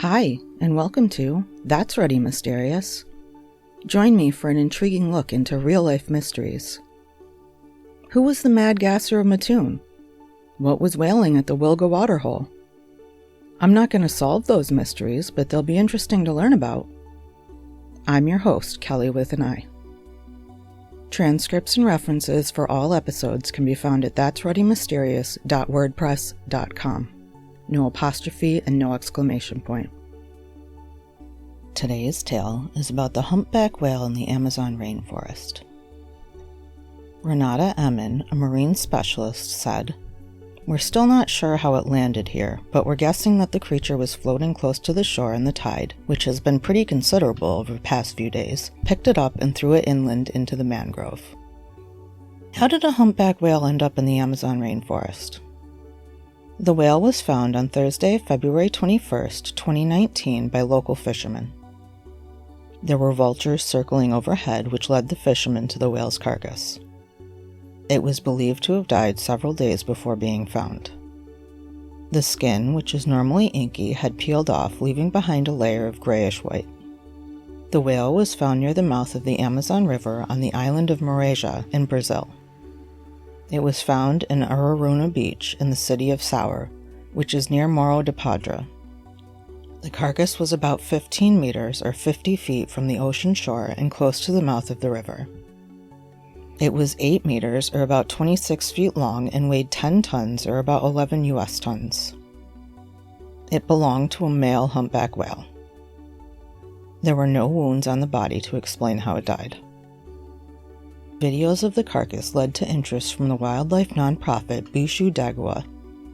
Hi, and welcome to That's Ready Mysterious. Join me for an intriguing look into real-life mysteries. Who was the mad gasser of Mattoon? What was whaling at the Wilga waterhole? I'm not going to solve those mysteries, but they'll be interesting to learn about. I'm your host, Kelly with an I. Transcripts and references for all episodes can be found at that'sreadymysterious.wordpress.com. No apostrophe and no exclamation point. Today's tale is about the humpback whale in the Amazon rainforest. Renata Emin, a marine specialist, said, "We're still not sure how it landed here, but we're guessing that the creature was floating close to the shore and the tide, which has been pretty considerable over the past few days, picked it up and threw it inland into the mangrove." How did a humpback whale end up in the Amazon rainforest? The whale was found on Thursday, February 21st, 2019 by local fishermen. There were vultures circling overhead, which led the fishermen to the whale's carcass. It was believed to have died several days before being found. The skin, which is normally inky, had peeled off, leaving behind a layer of grayish-white. The whale was found near the mouth of the Amazon River on the island of Mareja in Brazil. It was found in Araruna Beach in the city of Saur, which is near Morro de Padre. The carcass was about 15 meters or 50 feet from the ocean shore and close to the mouth of the river. It was 8 meters or about 26 feet long and weighed 10 tons or about 11 US tons. It belonged to a male humpback whale. There were no wounds on the body to explain how it died. Videos of the carcass led to interest from the wildlife nonprofit Bicho d'Água,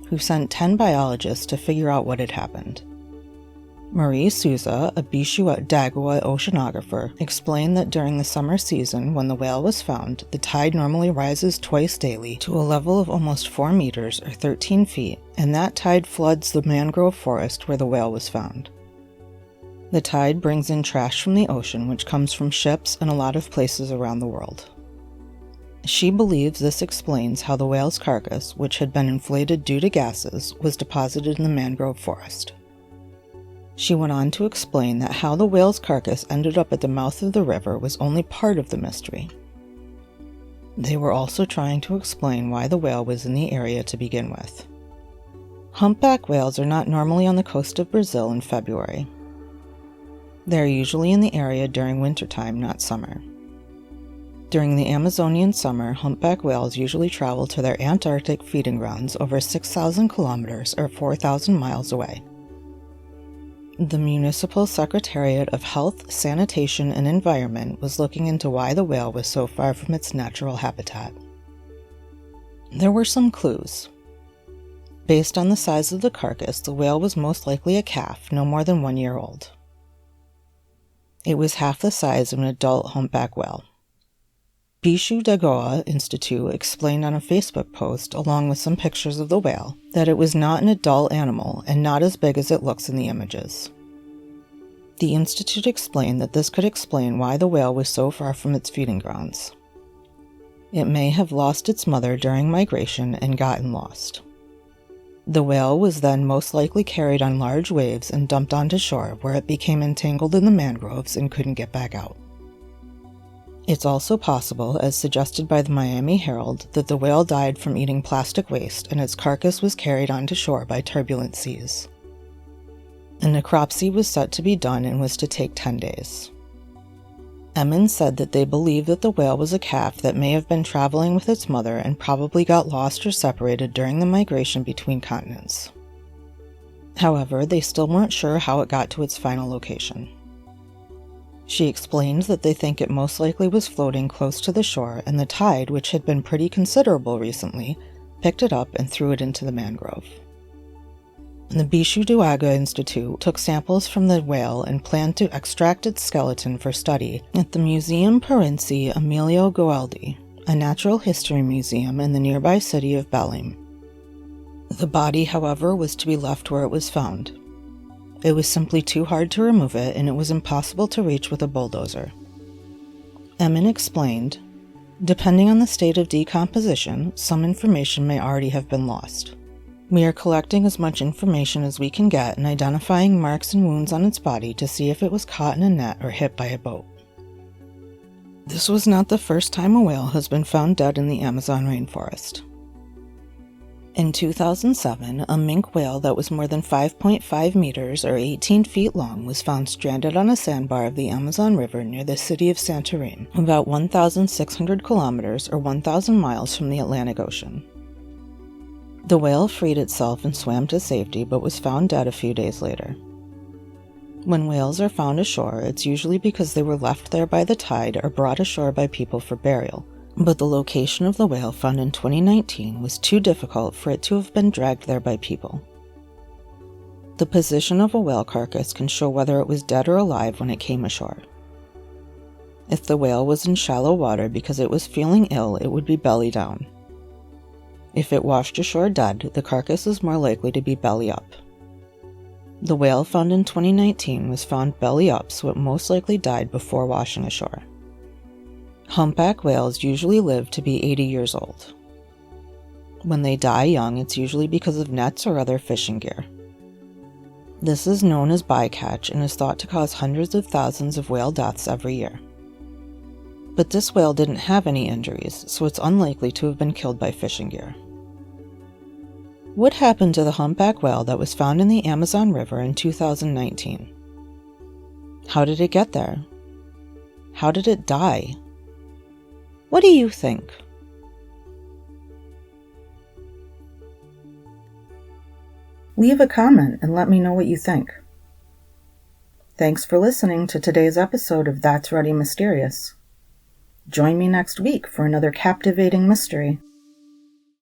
who sent 10 biologists to figure out what had happened. Marie Souza, a Bicho d'Água oceanographer, explained that during the summer season when the whale was found, the tide normally rises twice daily to a level of almost 4 meters or 13 feet, and that tide floods the mangrove forest where the whale was found. The tide brings in trash from the ocean, which comes from ships and a lot of places around the world. She believes this explains how the whale's carcass, which had been inflated due to gases, was deposited in the mangrove forest. She went on to explain that how the whale's carcass ended up at the mouth of the river was only part of the mystery. They were also trying to explain why the whale was in the area to begin with. Humpback whales are not normally on the coast of Brazil in February. They are usually in the area during wintertime, not summer. During the Amazonian summer, humpback whales usually travel to their Antarctic feeding grounds over 6,000 kilometers or 4,000 miles away. The Municipal Secretariat of Health, Sanitation, and Environment was looking into why the whale was so far from its natural habitat. There were some clues. Based on the size of the carcass, the whale was most likely a calf, no more than 1 year old. It was half the size of an adult humpback whale. Bicho d'Água Institute explained on a Facebook post, along with some pictures of the whale, that it was not an adult animal and not as big as it looks in the images. The institute explained that this could explain why the whale was so far from its feeding grounds. It may have lost its mother during migration and gotten lost. The whale was then most likely carried on large waves and dumped onto shore, where it became entangled in the mangroves and couldn't get back out. It's also possible, as suggested by the Miami Herald, that the whale died from eating plastic waste and its carcass was carried onto shore by turbulent seas. A necropsy was set to be done and was to take 10 days. Emin said that they believe that the whale was a calf that may have been traveling with its mother and probably got lost or separated during the migration between continents. However, they still weren't sure how it got to its final location. She explained that they think it most likely was floating close to the shore, and the tide, which had been pretty considerable recently, picked it up and threw it into the mangrove. The Bicho d'Água Institute took samples from the whale and planned to extract its skeleton for study at the Museum Perense Emilio Goeldi, a natural history museum in the nearby city of Belém. The body, however, was to be left where it was found. It was simply too hard to remove it, and it was impossible to reach with a bulldozer. Emin explained, "Depending on the state of decomposition, some information may already have been lost. We are collecting as much information as we can get and identifying marks and wounds on its body to see if it was caught in a net or hit by a boat. This was not the first time a whale has been found dead in the Amazon rainforest. In 2007, a minke whale that was more than 5.5 meters or 18 feet long was found stranded on a sandbar of the Amazon River near the city of Santorin, about 1,600 kilometers or 1,000 miles from the Atlantic Ocean. The whale freed itself and swam to safety but was found dead a few days later. When whales are found ashore, it's usually because they were left there by the tide or brought ashore by people for burial, but the location of the whale found in 2019 was too difficult for it to have been dragged there by people. The position of a whale carcass can show whether it was dead or alive when it came ashore. If the whale was in shallow water because it was feeling ill, it would be belly down. If it washed ashore dead, the carcass is more likely to be belly up. The whale found in 2019 was found belly up, so it most likely died before washing ashore. Humpback whales usually live to be 80 years old. When they die young, it's usually because of nets or other fishing gear. This is known as bycatch and is thought to cause hundreds of thousands of whale deaths every year. But this whale didn't have any injuries, so it's unlikely to have been killed by fishing gear. What happened to the humpback whale that was found in the Amazon River in 2019? How did it get there? How did it die? What do you think? Leave a comment and let me know what you think. Thanks for listening to today's episode of That's Ready Mysterious. Join me next week for another captivating mystery.